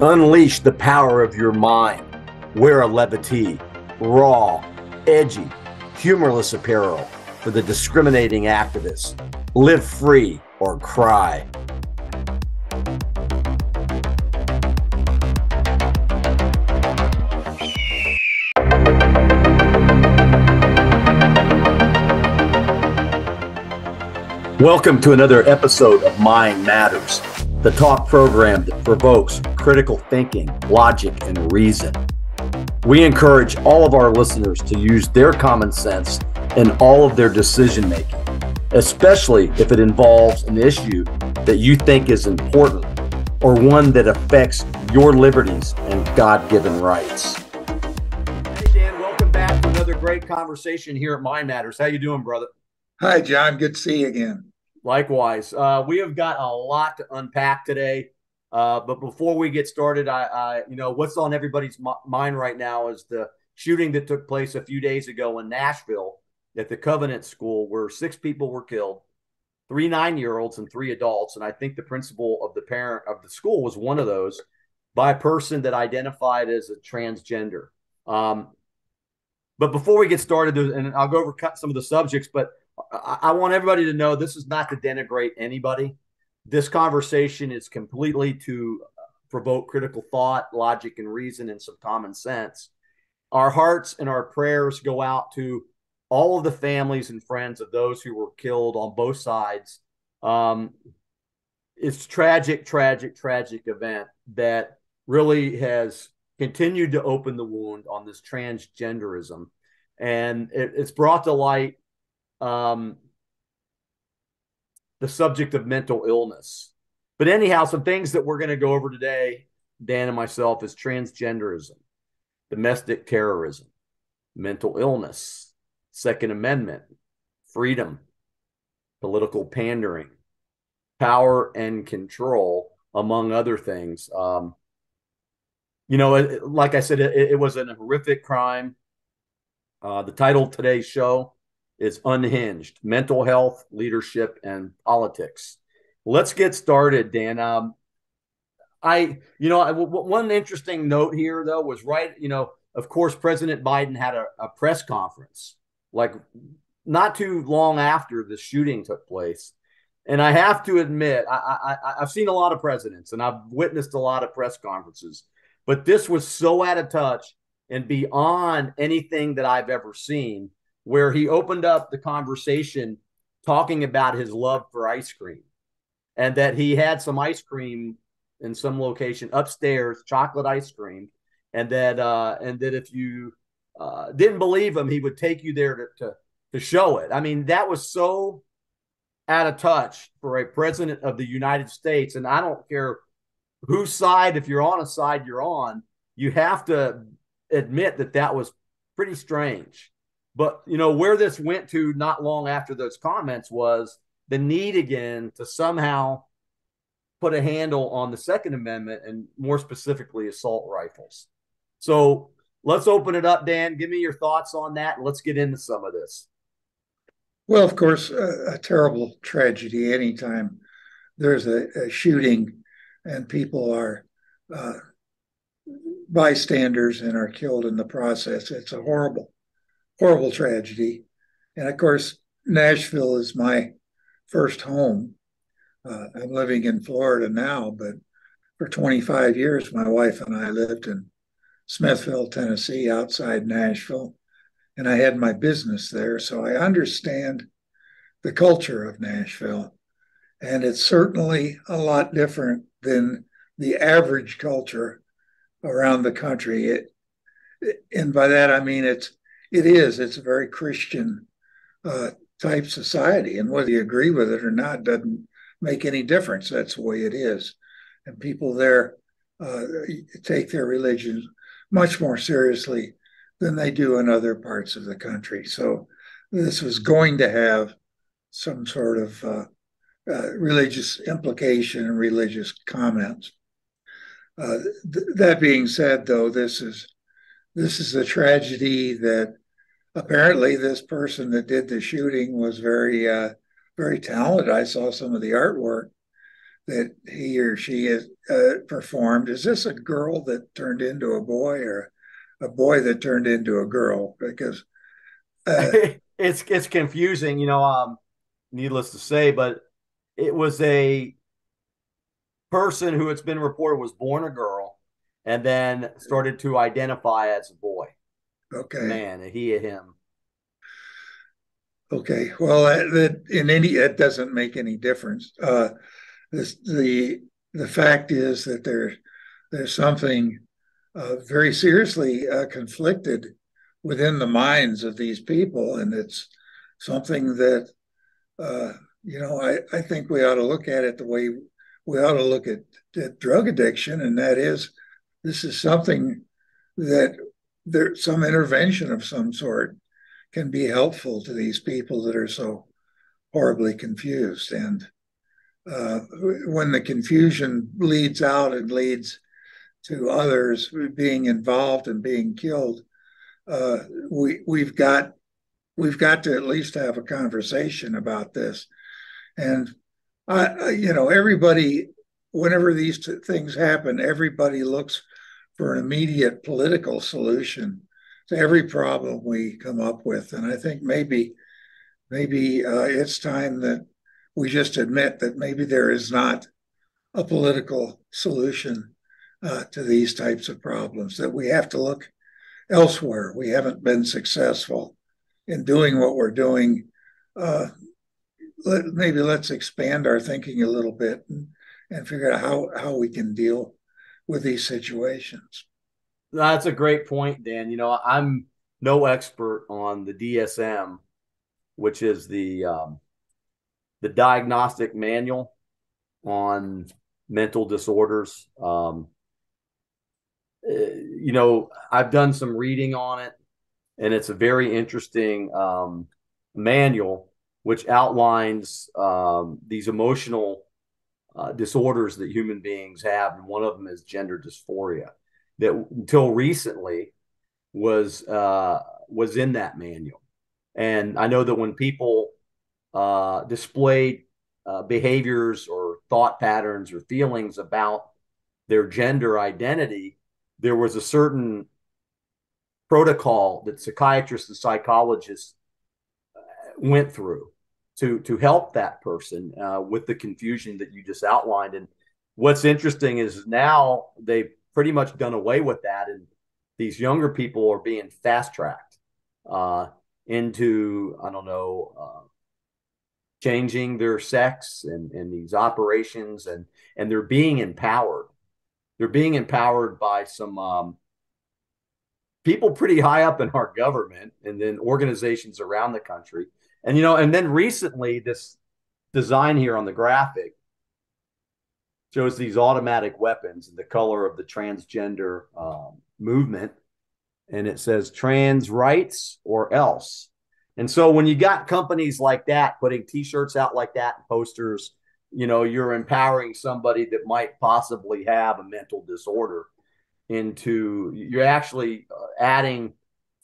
Unleash the power of your mind. Wear a levity, raw, edgy, humorless apparel for the discriminating activists. Live free or cry. Welcome to another episode of Mind Matters, the talk program that provokes critical thinking, logic, and reason. We encourage all of our listeners to use their common sense in all of their decision making, especially if it involves an issue that you think is important or one that affects your liberties and God-given rights. Hey Dan, welcome back to another great conversation here at Mind Matters. How you doing, brother? Hi, John. Good to see you again. Likewise. We have got a lot to unpack today. But before we get started, what's on everybody's mind right now is the shooting that took place a few days ago in Nashville at the Covenant School, where 6 people were killed, 3 9-year-olds and 3 adults. And I think the principal of the parent of the school was one of those, by a person that identified as a transgender. But before we get started, and I'll go over some of the subjects, but I want everybody to know this is not to denigrate anybody. This conversation is completely to provoke critical thought, logic, and reason, and some common sense. Our hearts and our prayers go out to all of the families and friends of those who were killed on both sides. It's tragic, tragic, tragic event that really has continued to open the wound on this transgenderism. And it's brought to light the subject of mental illness. But anyhow, some things that we're going to go over today, Dan and myself, is transgenderism, domestic terrorism, mental illness, Second Amendment, freedom, political pandering, power and control, among other things. Like I said, it was a horrific crime. The title of today's show is Unhinged: Mental Health, Leadership, and Politics. Let's get started, Dan. One interesting note here, though, was of course, President Biden had a press conference, like not too long after the shooting took place. And I have to admit, I've seen a lot of presidents and I've witnessed a lot of press conferences, but this was so out of touch and beyond anything that I've ever seen, where he opened up the conversation talking about his love for ice cream and that he had some ice cream in some location upstairs, chocolate ice cream, and that if you didn't believe him, he would take you there to show it. I mean, that was so out of touch for a president of the United States. And I don't care whose side, if you're on a side you're on, you have to admit that was pretty strange. But, where this went to not long after those comments was the need again to somehow put a handle on the Second Amendment and more specifically assault rifles. So let's open it up, Dan. Give me your thoughts on that. And let's get into some of this. Well, of course, a terrible tragedy anytime there's a shooting and people are bystanders and are killed in the process. It's a horrible, horrible tragedy. And of course, Nashville is my first home. I'm living in Florida now, but for 25 years, my wife and I lived in Smithville, Tennessee, outside Nashville. And I had my business there. So I understand the culture of Nashville. And it's certainly a lot different than the average culture around the country. And by that, I mean, it's a very Christian type society. And whether you agree with it or not doesn't make any difference. That's the way it is. And people there take their religion much more seriously than they do in other parts of the country. So this was going to have some sort of religious implication and religious comments. That being said, though, this is a tragedy that apparently this person that did the shooting was very talented. I saw some of the artwork that he or she has performed. Is this a girl that turned into a boy, or a boy that turned into a girl? Because It's confusing, needless to say, but it was a person who it's been reported was born a girl and then started to identify as a boy, a okay, man, a he, a him. okay. Well, that in any it doesn't make any difference. This, the fact is that there's something very seriously conflicted within the minds of these people, and it's something that uh, I think we ought to look at it the way we ought to look at drug addiction, and that is, this is something that some intervention of some sort can be helpful to these people that are so horribly confused. And when the confusion leads out and leads to others being involved and being killed, uh, we've got to at least have a conversation about this. And everybody, whenever these things happen, everybody looks for an immediate political solution to every problem we come up with. And I think maybe it's time that we just admit that maybe there is not a political solution to these types of problems, that we have to look elsewhere. We haven't been successful in doing what we're doing. Maybe let's expand our thinking a little bit and figure out how we can deal with these situations. That's a great point, Dan. I'm no expert on the DSM, which is the diagnostic manual on mental disorders. I've done some reading on it, and it's a very interesting manual which outlines these emotional disorders that human beings have, and one of them is gender dysphoria. That until recently was in that manual, and I know that when people displayed behaviors or thought patterns or feelings about their gender identity, there was a certain protocol that psychiatrists and psychologists went through to help that person with the confusion that you just outlined. And what's interesting is now they've pretty much done away with that, and these younger people are being fast tracked into, I don't know, changing their sex and these operations, and they're being empowered. They're being empowered by some people pretty high up in our government, and then organizations around the country. And then recently, this design here on the graphic shows these automatic weapons in the color of the transgender movement, and it says trans rights or else. And so when you got companies like that putting T-shirts out like that and posters, you're empowering somebody that might possibly have a mental disorder you're actually adding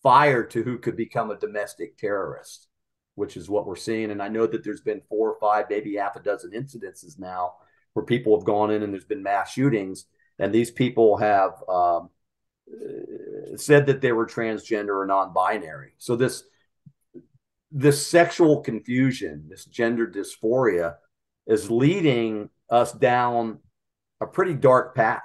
fire to who could become a domestic terrorist, which is what we're seeing. And I know that there's been 4 or 5, maybe half a dozen incidences now where people have gone in and there's been mass shootings, and these people have said that they were transgender or non-binary. So this sexual confusion, this gender dysphoria, is leading us down a pretty dark path.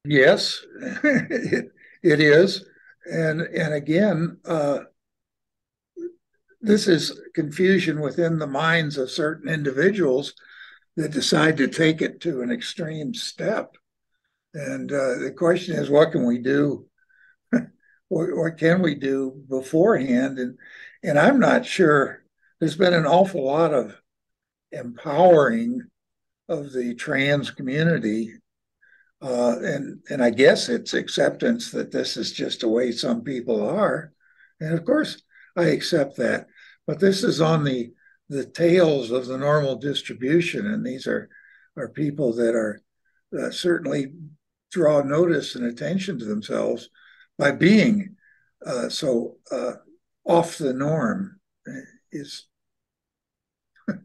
Yes, it is, and again, this is confusion within the minds of certain individuals that decide to take it to an extreme step. And the question is, what can we do? What can we do beforehand? And I'm not sure. There's been an awful lot of empowering of the trans community, and I guess it's acceptance that this is just the way some people are, and of course I accept that. But this is on the tails of the normal distribution, and these are people that are certainly draw notice and attention to themselves by being so off the norm. Is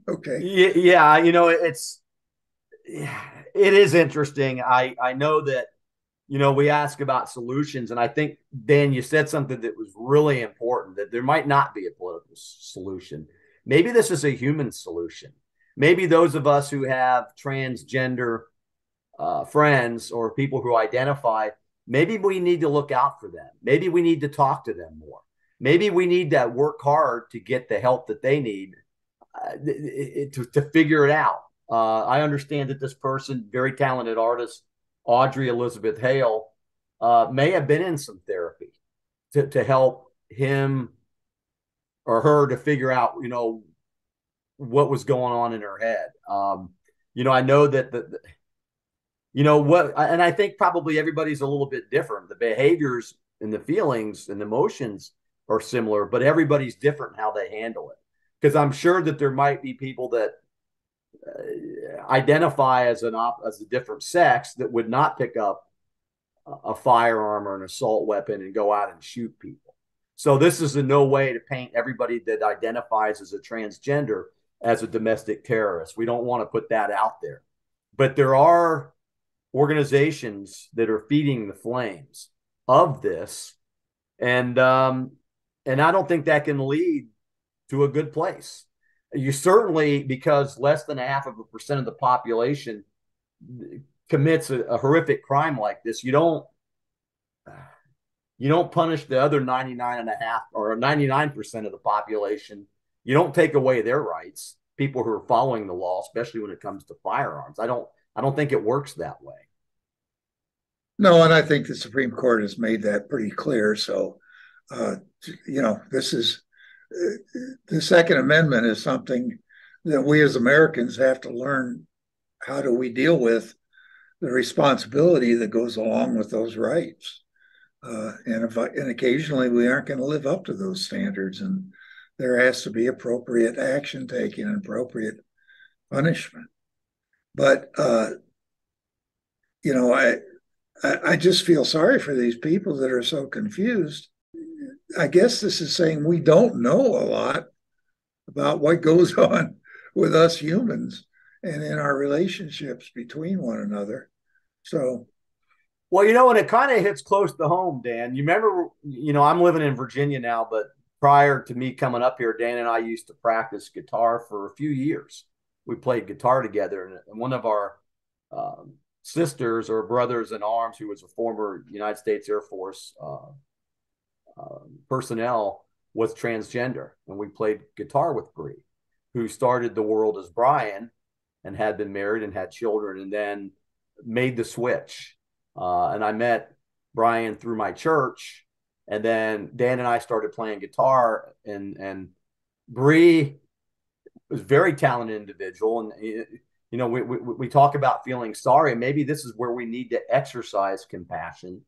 okay. Yeah, it is interesting. I know that, we ask about solutions, and I think, Dan, you said something that was really important, that there might not be a political solution. Maybe this is a human solution. Maybe those of us who have transgender friends or people who identify, maybe we need to look out for them. Maybe we need to talk to them more. Maybe we need to work hard to get the help that they need to figure it out. I understand that this person, very talented artist, Audrey Elizabeth Hale, may have been in some therapy to help him or her to figure out, what was going on in her head. I know that and I think probably everybody's a little bit different. The behaviors and the feelings and emotions are similar, but everybody's different how they handle it. Because I'm sure that there might be people that identify as a different sex that would not pick up a firearm or an assault weapon and go out and shoot people. So this is in no way to paint everybody that identifies as a transgender as a domestic terrorist. We don't want to put that out there. But there are organizations that are feeding the flames of this, and I don't think that can lead to a good place. You certainly, because less than 0.5% of the population commits a horrific crime like this, you don't punish the other 99.5 or 99% of the population. You don't take away their rights, people who are following the law, especially when it comes to firearms. I don't think it works that way. No, and I think the Supreme Court has made that pretty clear. So, this is the Second Amendment is something that we as Americans have to learn. How do we deal with the responsibility that goes along with those rights? And occasionally we aren't going to live up to those standards, and there has to be appropriate action taken and appropriate punishment. But I just feel sorry for these people that are so confused. I guess this is saying we don't know a lot about what goes on with us humans and in our relationships between one another. So, well, and it kind of hits close to home, Dan. You remember, I'm living in Virginia now, but prior to me coming up here, Dan and I used to practice guitar for a few years. We played guitar together, and one of our sisters or brothers in arms, who was a former United States Air Force personnel, was transgender, and we played guitar with Bree, who started the world as Brian and had been married and had children, and then made the switch. And I met Brian through my church, and then Dan and I started playing guitar, and Bree was a very talented individual, and we talk about feeling sorry. Maybe this is where we need to exercise compassion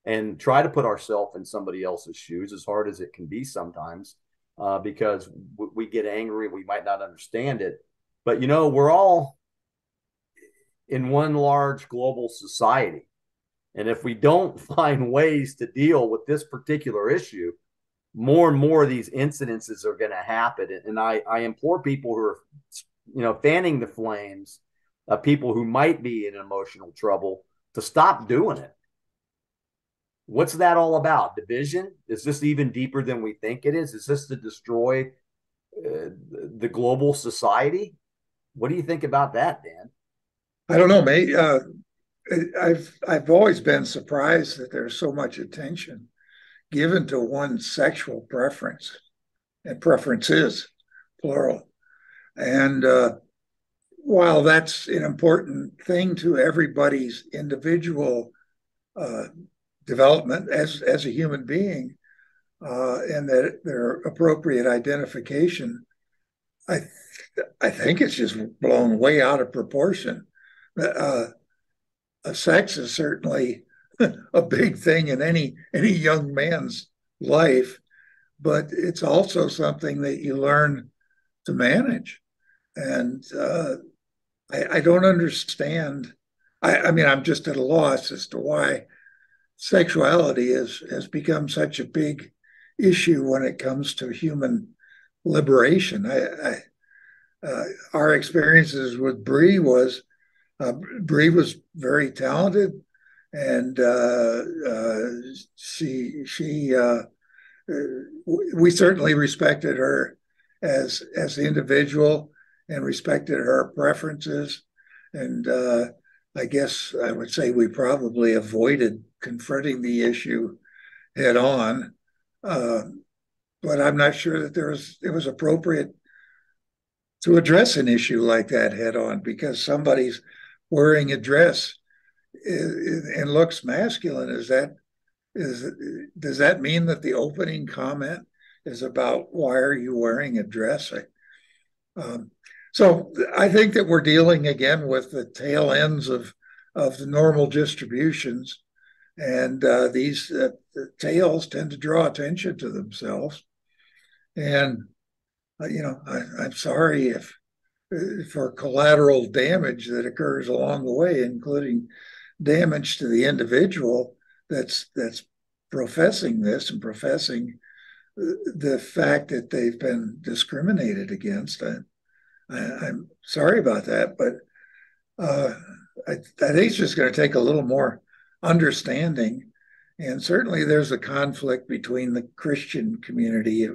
and try to put ourselves in somebody else's shoes, as hard as it can be sometimes, because we get angry. We might not understand it. But, we're all in one large global society. And if we don't find ways to deal with this particular issue, more and more of these incidences are going to happen. And I implore people who are, fanning the flames of people who might be in emotional trouble to stop doing it. What's that all about? Division? Is this even deeper than we think it is? Is this to destroy the global society? What do you think about that, Dan? I don't know, mate. I've always been surprised that there's so much attention given to one sexual preference, and preferences, plural. And while that's an important thing to everybody's individual development as a human being, and that their appropriate identification, I think it's just blown way out of proportion. Sex is certainly a big thing in any young man's life, but it's also something that you learn to manage. And I don't understand. I mean, I'm just at a loss as to why sexuality has become such a big issue when it comes to human liberation. Our experiences with Bree was Bree was very talented, and we certainly respected her as the individual and respected her preferences. And I guess I would say we probably avoided confronting the issue head on. Uh, but I'm not sure that it was appropriate to address an issue like that head on because somebody's wearing a dress and looks masculine. Is does that mean that the opening comment is about why are you wearing a dress? Um, so I think that we're dealing again with the tail ends of the normal distributions, and these tails tend to draw attention to themselves. And I'm sorry if for collateral damage that occurs along the way, including damage to the individual that's professing this and professing the fact that they've been discriminated against. I'm sorry about that, but I think it's just going to take a little more understanding. And certainly, there's a conflict between the Christian community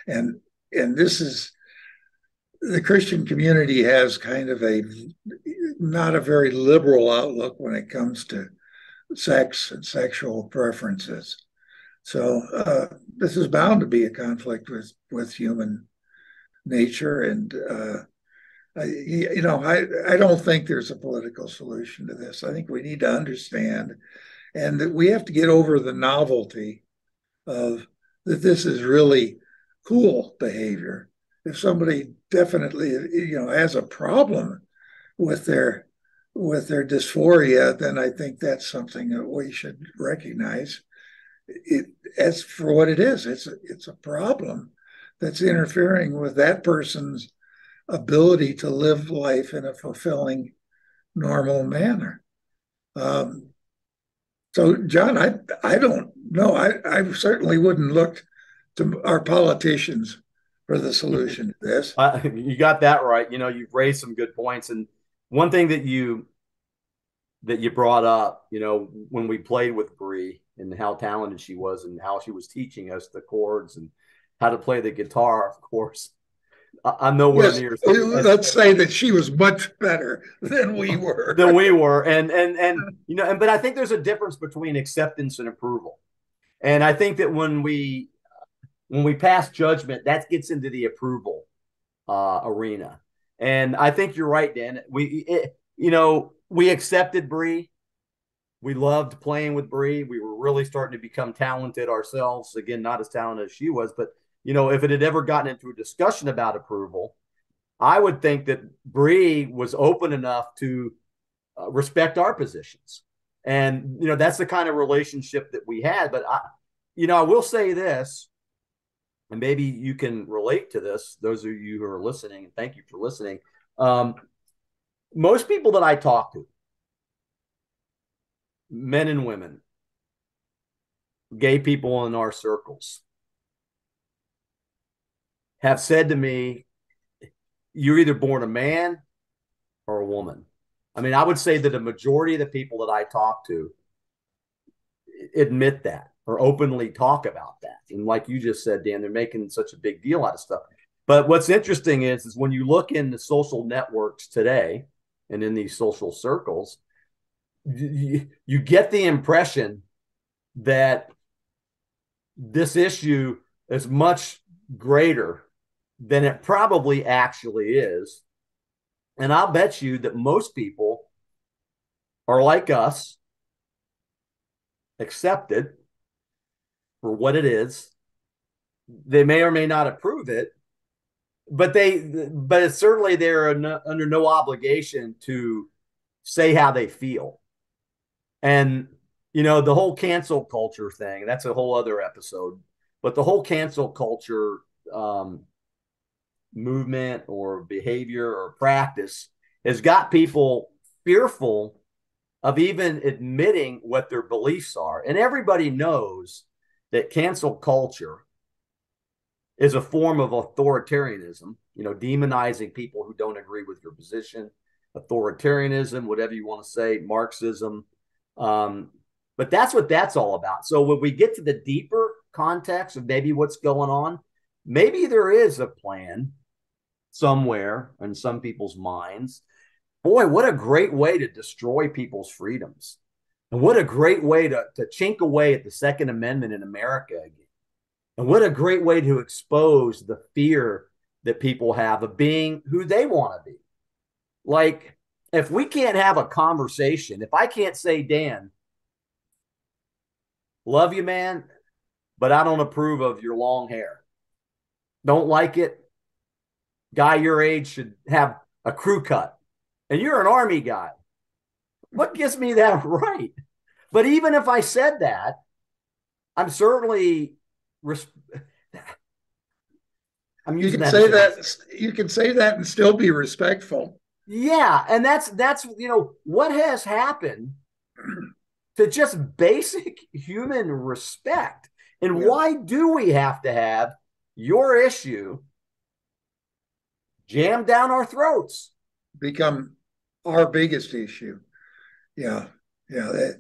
and this is the Christian community has kind of a not a very liberal outlook when it comes to sex and sexual preferences. So this is bound to be a conflict with human nature, and I don't think there's a political solution to this. I think we need to understand, and that we have to get over the novelty of that this is really cool behavior. If somebody definitely has a problem with their dysphoria, then I think that's something that we should recognize it as for what it is. It's a problem that's interfering with that person's ability to live life in a fulfilling, normal manner. So, John, I don't know. I certainly wouldn't look to our politicians for the solution to this. You got that right. You've raised some good points, and one thing that you brought up, when we played with Bree and how talented she was and how she was teaching us the chords and how to play the guitar, of course. I'm nowhere Yes, near. let's say that she was much better than we were. But I think there's a difference between acceptance and approval. And I think that when we pass judgment, that gets into the approval arena. And I think you're right, Dan. We accepted Bree. We loved playing with Bree. We were really starting to become talented ourselves. Again, not as talented as she was, but if it had ever gotten into a discussion about approval, I would think that Bree was open enough to respect our positions. And, that's the kind of relationship that we had. But I will say this, and maybe you can relate to this, those of you who are listening, and thank you for listening. Most people that I talk to, men and women, gay people in our circles, have said to me, you're either born a man or a woman. I mean, I would say that a majority of the people that I talk to admit that or openly talk about that. And like you just said, Dan, they're making such a big deal out of stuff. But what's interesting is when you look in the social networks today and in these social circles, you get the impression that this issue is much greater than it probably actually is. And I'll bet you that most people are like us, accept it for what it is. They may or may not approve it, but certainly they're under no obligation to say how they feel. And the whole cancel culture thing, that's a whole other episode, but the whole cancel culture movement or behavior or practice has got people fearful of even admitting what their beliefs are. And everybody knows that cancel culture is a form of authoritarianism, demonizing people who don't agree with your position, authoritarianism, whatever you want to say, Marxism. Um, but that's what that's all about. So when we get to the deeper context of maybe what's going on, maybe there is a plan somewhere in some people's minds. Boy, what a great way to destroy people's freedoms. And what a great way to chink away at the Second Amendment in America again. And what a great way to expose the fear that people have of being who they want to be. Like, if we can't have a conversation, if I can't say, Dan, love you, man, but I don't approve of your long hair. Don't like it. Guy your age should have a crew cut. And you're an Army guy. What gives me that right? But even if I said that, I'm certainly I'm You using can that. say that. You can say that and still be respectful. Yeah, and that's what has happened to just basic human respect. And Yeah. why do we have to have your issue jammed down our throats? Become our biggest issue. Yeah, yeah,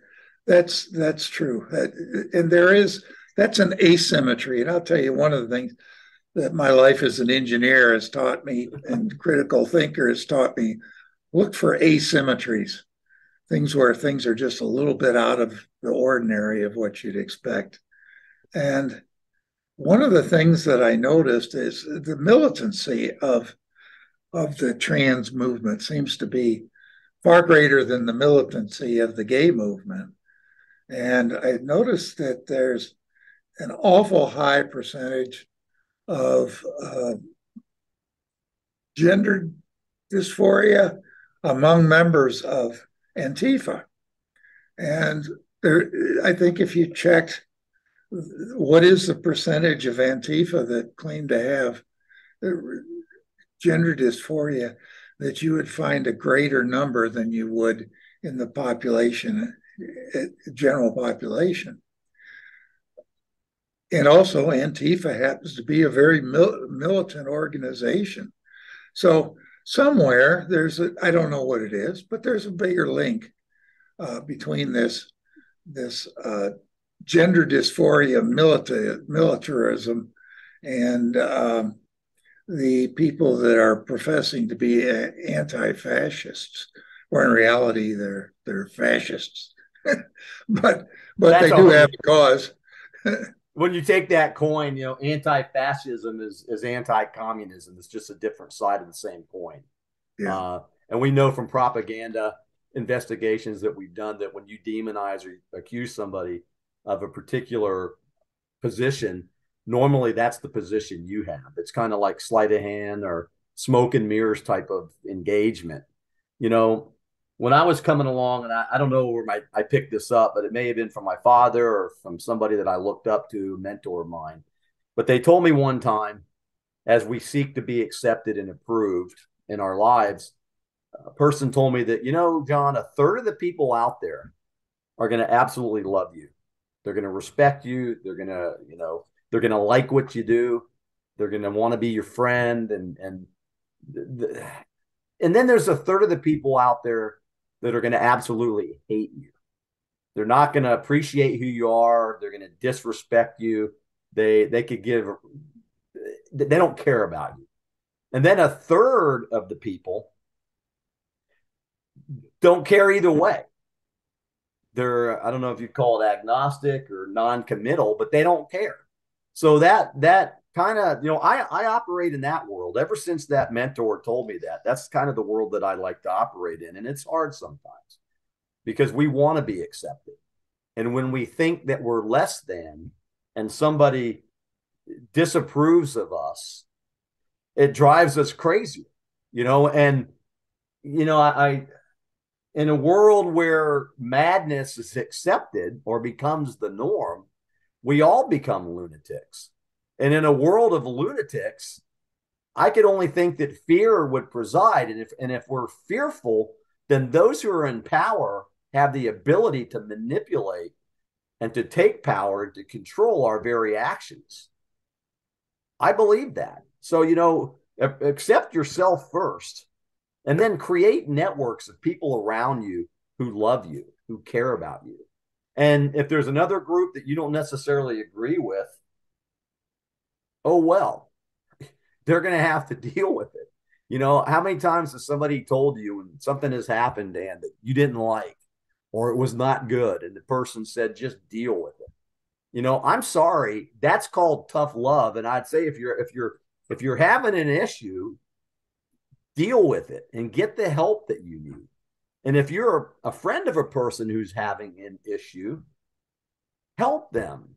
that's true. And that's an asymmetry. And I'll tell you one of the things that my life as an engineer has taught me, and critical thinker has taught me: look for asymmetries, things where things are just a little bit out of the ordinary of what you'd expect. And one of the things that I noticed is the militancy of the trans movement seems to be far greater than the militancy of the gay movement. And I noticed that there's an awful high percentage of gender dysphoria among members of Antifa. And there, I think if you checked what is the percentage of Antifa that claim to have gender dysphoria, that you would find a greater number than you would in the population, general population. And also, Antifa happens to be a very militant organization. So somewhere I don't know what it is, but there's a bigger link between this gender dysphoria militarism and the people that are professing to be anti-fascists, or in reality they're fascists. but they do have a cause. When you take that coin, anti-fascism is anti-communism. It's just a different side of the same coin. Yeah. And we know from propaganda investigations that we've done that when you demonize or accuse somebody of a particular position, normally that's the position you have. It's kind of like sleight of hand or smoke and mirrors type of engagement. When I was coming along, and I don't know where I picked this up, but it may have been from my father or from somebody that I looked up to, a mentor of mine. But they told me one time, as we seek to be accepted and approved in our lives, a person told me that, John, a third of the people out there are going to absolutely love you. They're going to respect you. They're going to, they're going to like what you do. They're going to want to be your friend. And then there's a third of the people out there that are going to absolutely hate you. They're not going to appreciate who you are. They're going to disrespect you. They don't care about you. And then a third of the people don't care either way. I don't know if you call it agnostic or non-committal, but they don't care. So that kind of, I operate in that world. Ever since that mentor told me that, that's kind of the world that I like to operate in. And it's hard sometimes because we want to be accepted. And when we think that we're less than and somebody disapproves of us, it drives us crazy, and, I in a world where madness is accepted or becomes the norm, we all become lunatics. And in a world of lunatics, I could only think that fear would preside. And if we're fearful, then those who are in power have the ability to manipulate and to take power and to control our very actions. I believe that. So, accept yourself first And then create networks of people around you who love you, who care about you. And if there's another group that you don't necessarily agree with, oh well, they're going to have to deal with it. You know, how many times has somebody told you when something has happened, Dan, that you didn't like or it was not good, and the person said, just deal with it? You know, I'm sorry, that's called tough love. And I'd say if you're having an issue, deal with it and get the help that you need. And if you're a friend of a person who's having an issue, help them.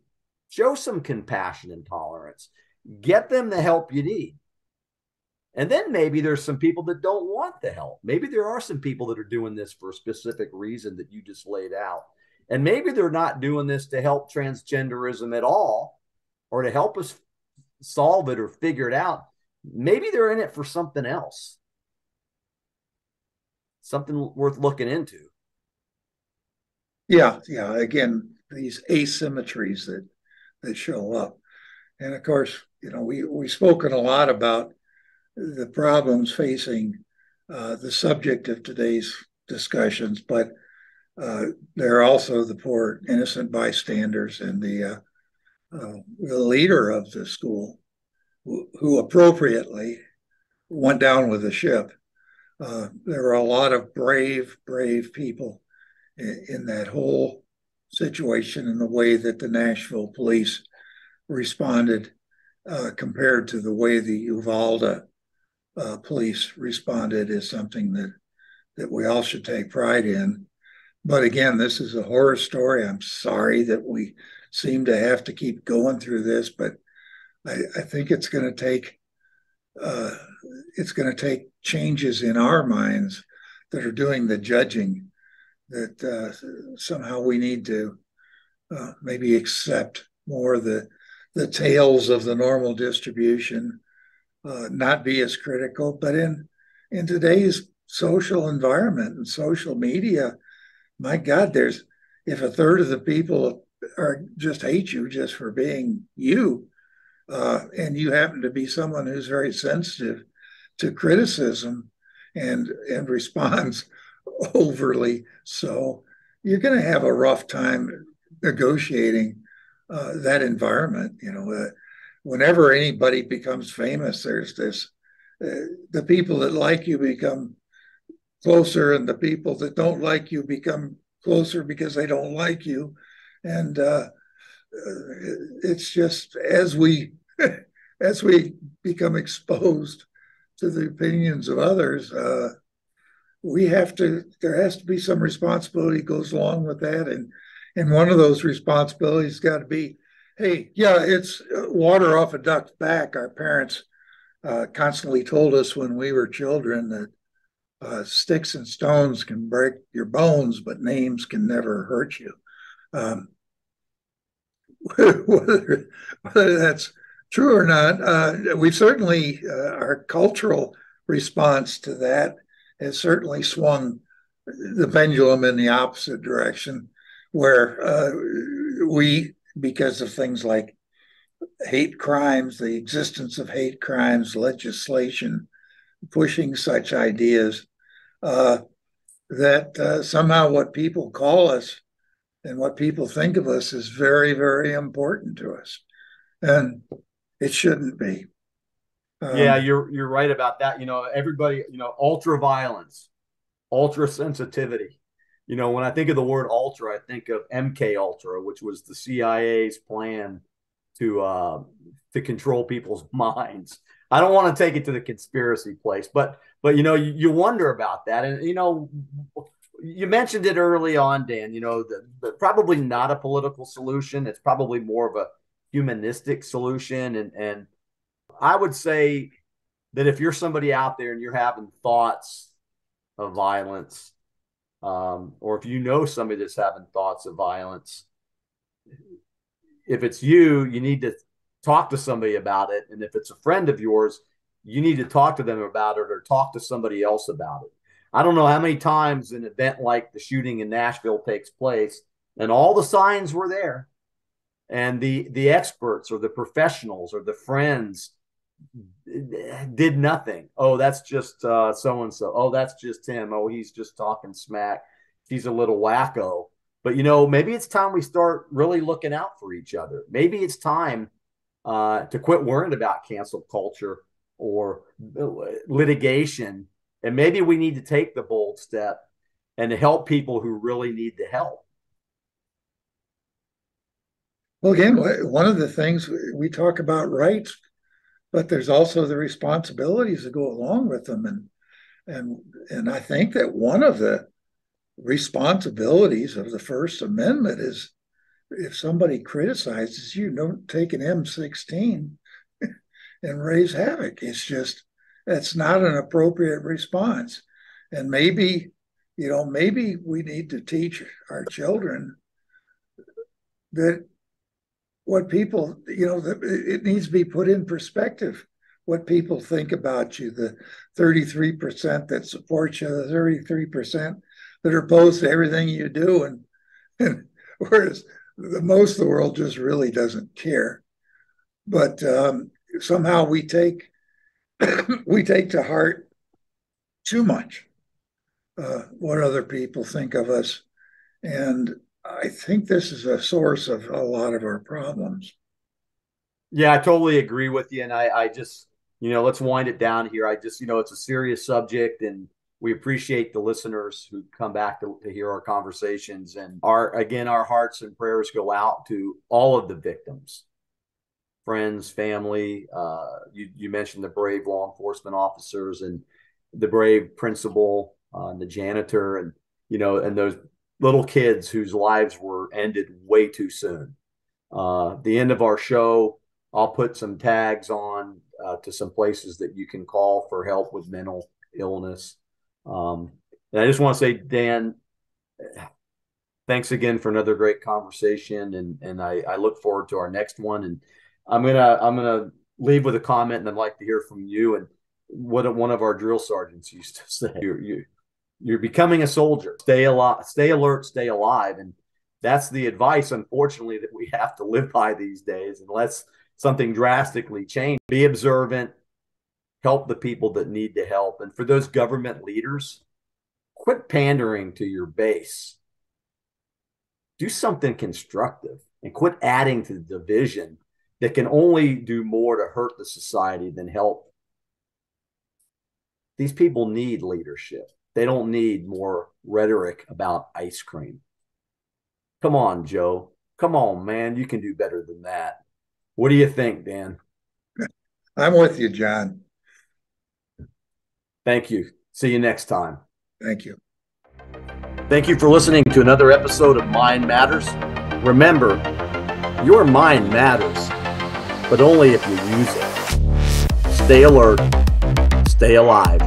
Show some compassion and tolerance. Get them the help you need. And then maybe there's some people that don't want the help. Maybe there are some people that are doing this for a specific reason that you just laid out. And maybe they're not doing this to help transgenderism at all or to help us solve it or figure it out. Maybe they're in it for something else, something worth looking into. Yeah, yeah. Again, these asymmetries that show up. And of course, you know, we've spoken a lot about the problems facing the subject of today's discussions, but there are also the poor innocent bystanders and the leader of the school who appropriately went down with the ship. There were a lot of brave people in that whole situation, and the way that the Nashville police responded compared to the way the Uvalde police responded is something that we all should take pride in. But again, this is a horror story. I'm sorry that we seem to have to keep going through this, but I think it's going to take changes in our minds that are doing the judging. That somehow we need to maybe accept more the tales of the normal distribution, not be as critical. But in today's social environment and social media, my God, if a third of the people are just hate you just for being you, and you happen to be someone who's very sensitive to criticism and responds overly so, you're going to have a rough time negotiating that environment. You know, whenever anybody becomes famous, there's this the people that like you become closer, and the people that don't like you become closer because they don't like you. And it's just as we as we become exposed to the opinions of others, there has to be some responsibility goes along with that. And one of those responsibilities got to be, hey, yeah, it's water off a duck's back. Our parents constantly told us when we were children that sticks and stones can break your bones, but names can never hurt you. Whether that's true or not, we certainly, our cultural response to that has certainly swung the pendulum in the opposite direction, where we, because of things like hate crimes, the existence of hate crimes, legislation pushing such ideas, that somehow what people call us and what people think of us is very, very important to us. And it shouldn't be. Yeah, you're right about that. You know, everybody, you know, ultra violence, ultra sensitivity. You know, when I think of the word ultra, I think of MK Ultra, which was the CIA's plan to control people's minds. I don't want to take it to the conspiracy place, but you know, you wonder about that. And you know, you mentioned it early on, Dan. You know, probably not a political solution. It's probably more of a humanistic solution. And I would say that if you're somebody out there and you're having thoughts of violence, or if you know somebody that's having thoughts of violence, if it's you, you need to talk to somebody about it. And if it's a friend of yours, you need to talk to them about it or talk to somebody else about it. I don't know how many times an event like the shooting in Nashville takes place and all the signs were there, and the experts or the professionals or the friends did nothing. Oh, that's just so and so. Oh, that's just him. Oh, he's just talking smack. He's a little wacko. But maybe it's time we start really looking out for each other. Maybe it's time to quit worrying about cancel culture or litigation, and maybe we need to take the bold step and to help people who really need the help. Well, again, one of the things we talk about rights, but there's also the responsibilities that go along with them, and I think that one of the responsibilities of the First Amendment is if somebody criticizes you, don't take an M16 and raise havoc. It's just that's not an appropriate response, and maybe we need to teach our children that what people, it needs to be put in perspective. What people think about you, the 33% that support you, the 33% that are opposed to everything you do, and whereas most of the world just really doesn't care. But somehow we take to heart too much what other people think of us, and I think this is a source of a lot of our problems. Yeah, I totally agree with you. And I just, let's wind it down here. I just, it's a serious subject, and we appreciate the listeners who come back to hear our conversations. And our hearts and prayers go out to all of the victims, friends, family. You mentioned the brave law enforcement officers and the brave principal, and the janitor, and, and those little kids whose lives were ended way too soon. The end of our show, I'll put some tags on to some places that you can call for help with mental illness. And I just want to say, Dan, thanks again for another great conversation, and I look forward to our next one. And I'm gonna leave with a comment, and I'd like to hear from you and what one of our drill sergeants used to say. You're becoming a soldier. Stay alive, stay alert, stay alive. And that's the advice, unfortunately, that we have to live by these days, unless something drastically changes. Be observant, help the people that need to help. And for those government leaders, quit pandering to your base. Do something constructive and quit adding to the division that can only do more to hurt the society than help. These people need leadership. They don't need more rhetoric about ice cream. Come on, Joe. Come on, man. You can do better than that. What do you think, Dan? I'm with you, John. Thank you. See you next time. Thank you. Thank you for listening to another episode of Mind Matters. Remember, your mind matters, but only if you use it. Stay alert. Stay alive.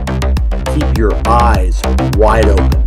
Keep your eyes wide open.